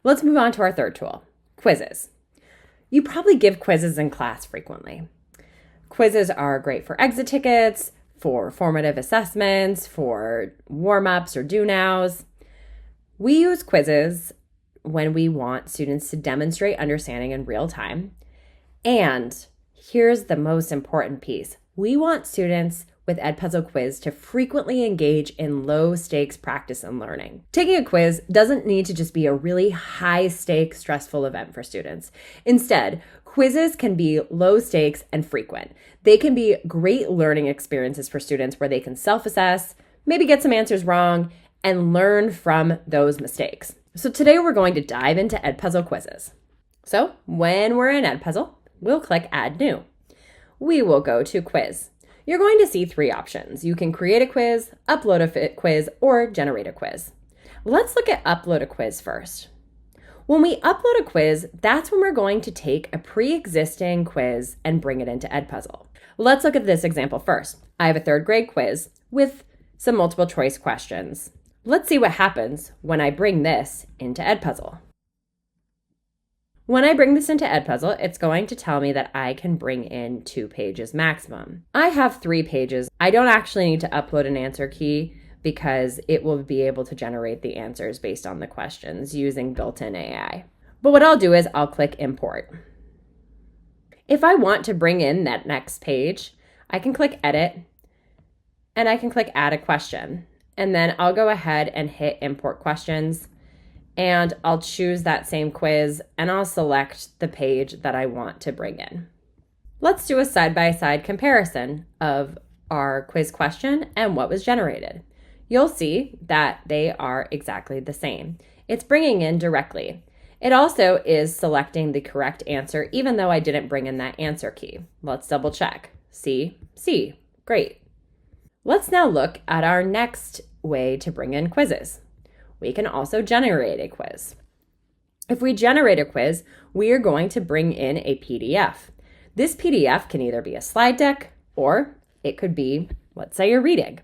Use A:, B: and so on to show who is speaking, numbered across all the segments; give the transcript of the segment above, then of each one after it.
A: Let's move on to our third tool, quizzes. You probably give quizzes in class frequently. Quizzes are great for exit tickets, for formative assessments, for warm-ups or do-nows. We use quizzes when we want students to demonstrate understanding in real time. And here's the most important piece. We want students with Edpuzzle Quiz to frequently engage in low-stakes practice and learning. Taking a quiz doesn't need to just be a really high-stakes, stressful event for students. Instead, quizzes can be low-stakes and frequent. They can be great learning experiences for students where they can self-assess, maybe get some answers wrong, and learn from those mistakes. So today we're going to dive into Edpuzzle Quizzes. So when we're in Edpuzzle, we'll click Add New. We will go to Quiz. You're going to see three options. You can create a quiz, upload a quiz, or generate a quiz. Let's look at upload a quiz first. When we upload a quiz, that's when we're going to take a pre-existing quiz and bring it into Edpuzzle. Let's look at this example first. I have a third grade quiz with some multiple choice questions. Let's see what happens when I bring this into Edpuzzle. When I bring this into Edpuzzle, it's going to tell me that I can bring in 2 pages maximum. I have 3 pages. I don't actually need to upload an answer key because it will be able to generate the answers based on the questions using built-in AI. But what I'll do is I'll click Import. If I want to bring in that next page, I can click Edit and I can click Add a question. And then I'll go ahead and hit Import Questions. And I'll choose that same quiz and I'll select the page that I want to bring in. Let's do a side-by-side comparison of our quiz question and what was generated. You'll see that they are exactly the same. It's bringing in directly. It also is selecting the correct answer even though I didn't bring in that answer key. Let's double check. C, great. Let's now look at our next way to bring in quizzes. We can also generate a quiz. If we generate a quiz, we are going to bring in a PDF. This PDF can either be a slide deck or it could be, let's say, a reading.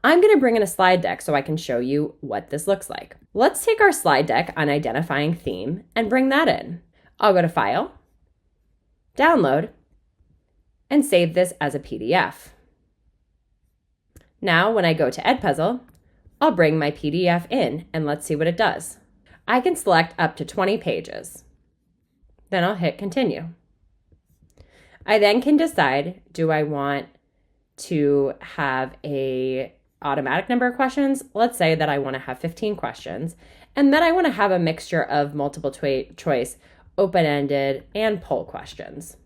A: I'm going to bring in a slide deck so I can show you what this looks like. Let's take our slide deck on identifying theme and bring that in. I'll go to File, Download, and save this as a PDF. Now, when I go to Edpuzzle, I'll bring my PDF in and let's see what it does. I can select up to 20 pages. Then I'll hit Continue. I then can decide, do I want to have an automatic number of questions? Let's say that I want to have 15 questions, and then I want to have a mixture of multiple choice, open-ended, and poll questions.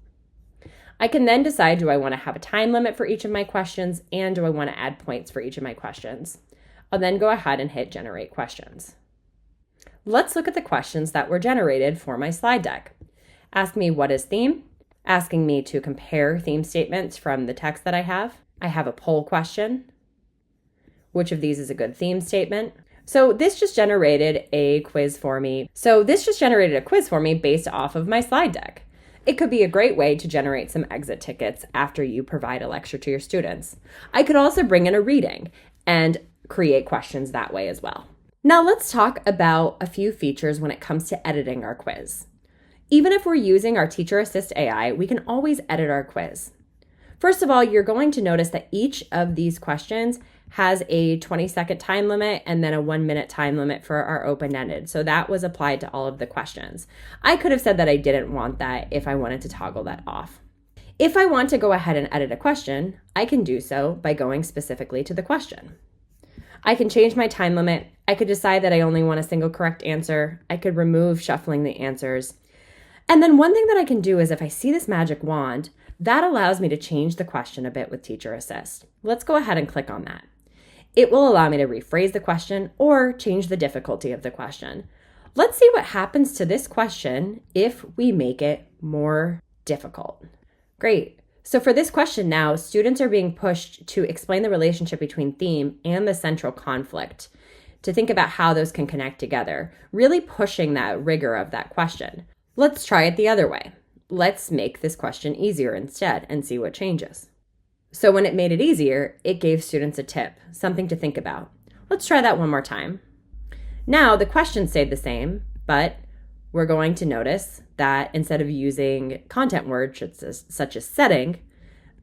A: I can then decide, do I want to have a time limit for each of my questions, and do I want to add points for each of my questions? I'll then go ahead and hit Generate Questions. Let's look at the questions that were generated for my slide deck. Ask me what is theme, asking me to compare theme statements from the text that I have. I have a poll question. Which of these is a good theme statement? So this just generated a quiz for me. Based off of my slide deck. It could be a great way to generate some exit tickets after you provide a lecture to your students. I could also bring in a reading and create questions that way as well. Now let's talk about a few features when it comes to editing our quiz. Even if we're using our Teacher Assist AI, we can always edit our quiz. First of all, you're going to notice that each of these questions has a 20-second time limit and then a 1-minute time limit for our open-ended. So that was applied to all of the questions. I could have said that I didn't want that if I wanted to toggle that off. If I want to go ahead and edit a question, I can do so by going specifically to the question. I can change my time limit. I could decide that I only want a single correct answer. I could remove shuffling the answers. And then one thing that I can do is if I see this magic wand, that allows me to change the question a bit with Teacher Assist. Let's go ahead and click on that. It will allow me to rephrase the question or change the difficulty of the question. Let's see what happens to this question if we make it more difficult. Great. So for this question now, students are being pushed to explain the relationship between theme and the central conflict, to think about how those can connect together, really pushing that rigor of that question. Let's try it the other way. Let's make this question easier instead and see what changes. So when it made it easier, it gave students a tip, something to think about. Let's try that one more time. Now the question stayed the same, but we're going to notice that instead of using content words such as setting,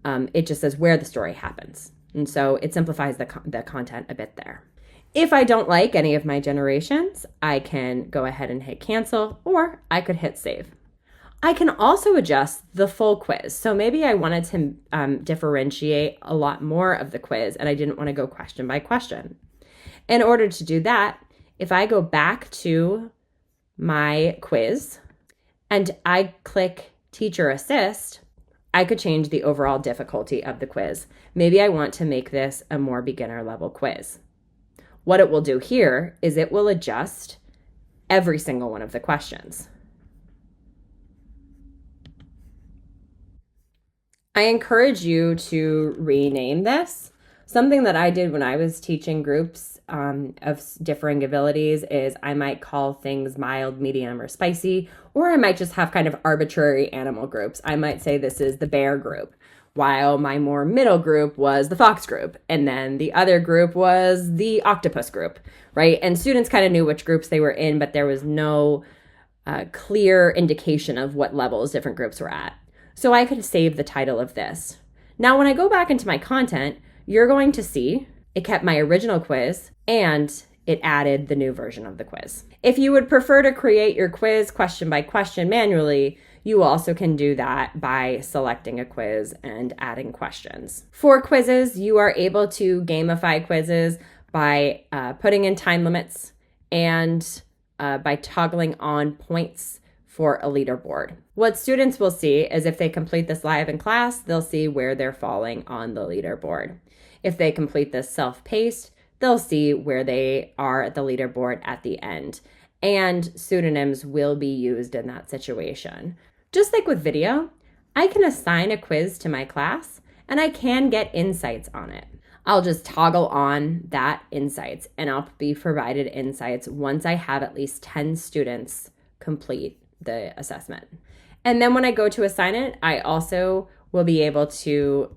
A: it just says where the story happens. And so it simplifies the content a bit there. If I don't like any of my generations, I can go ahead and hit cancel, or I could hit save. I can also adjust the full quiz. So maybe I wanted to differentiate a lot more of the quiz and I didn't want to go question by question. In order to do that, if I go back to my quiz and I click Teacher Assist, I could change the overall difficulty of the quiz. Maybe I want to make this a more beginner level quiz. What it will do here is it will adjust every single one of the questions. I encourage you to rename this. Something that I did when I was teaching groups of differing abilities is I might call things mild, medium, or spicy, or I might just have kind of arbitrary animal groups. I might say this is the bear group, while my more middle group was the fox group, and then the other group was the octopus group, right? And students kind of knew which groups they were in, but there was no clear indication of what levels different groups were at. So I could save the title of this. Now, when I go back into my content, you're going to see it kept my original quiz and it added the new version of the quiz. If you would prefer to create your quiz question by question manually, you also can do that by selecting a quiz and adding questions. For quizzes, you are able to gamify quizzes by putting in time limits and by toggling on points for a leaderboard. What students will see is if they complete this live in class, they'll see where they're falling on the leaderboard. If they complete this self-paced, they'll see where they are at the leaderboard at the end. And pseudonyms will be used in that situation. Just like with video, I can assign a quiz to my class and I can get insights on it. I'll just toggle on that insights and I'll be provided insights once I have at least 10 students complete the assessment. And then when I go to assign it, I also will be able to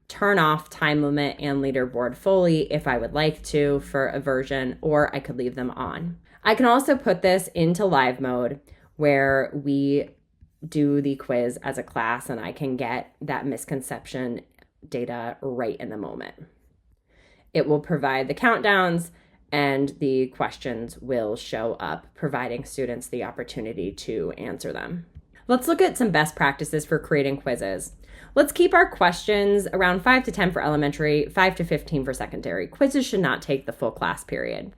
A: turn off time limit and leaderboard fully if I would like to for a version, or I could leave them on. I can also put this into live mode where we do the quiz as a class and I can get that misconception data right in the moment. It will provide the countdowns and the questions will show up, providing students the opportunity to answer them. Let's look at some best practices for creating quizzes. Let's keep our questions around 5 to 10 for elementary, 5 to 15 for secondary. Quizzes should not take the full class period.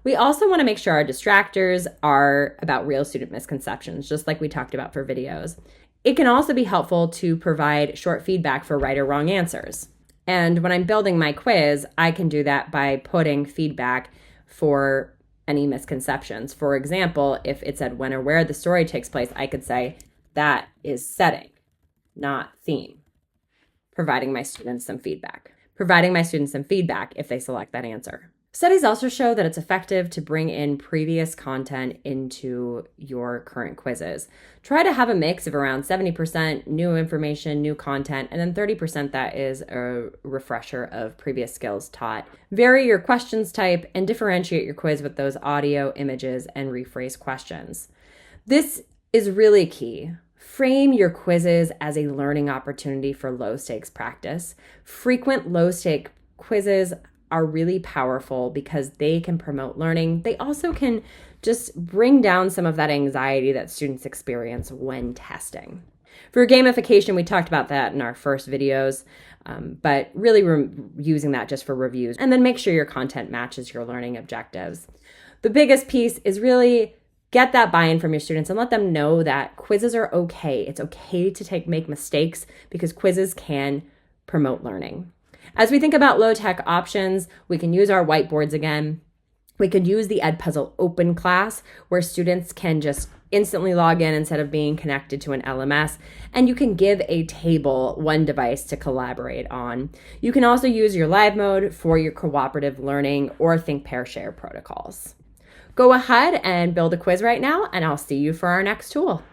A: We also want to make sure our distractors are about real student misconceptions, just like we talked about for videos. It can also be helpful to provide short feedback for right or wrong answers. And when I'm building my quiz, I can do that by putting feedback for any misconceptions. For example, if it said when or where the story takes place, I could say that is setting, not theme, providing my students some feedback. Providing my students some feedback if they select that answer. Studies also show that it's effective to bring in previous content into your current quizzes. Try to have a mix of around 70% new information, new content, and then 30% that is a refresher of previous skills taught. Vary your questions type and differentiate your quiz with those audio, images, and rephrase questions. This is really key. Frame your quizzes as a learning opportunity for low-stakes practice. Frequent low-stake quizzes are really powerful because they can promote learning. They also can just bring down some of that anxiety that students experience when testing. For gamification, we talked about that in our first videos, but really we're using that just for reviews. And then make sure your content matches your learning objectives. The biggest piece is really get that buy-in from your students and let them know that quizzes are okay. It's okay to make mistakes because quizzes can promote learning. As we think about low-tech options, we can use our whiteboards again. We could use the Edpuzzle Open class where students can just instantly log in instead of being connected to an LMS. And you can give a table one device to collaborate on. You can also use your live mode for your cooperative learning or think, pair, share protocols. Go ahead and build a quiz right now, and I'll see you for our next tool.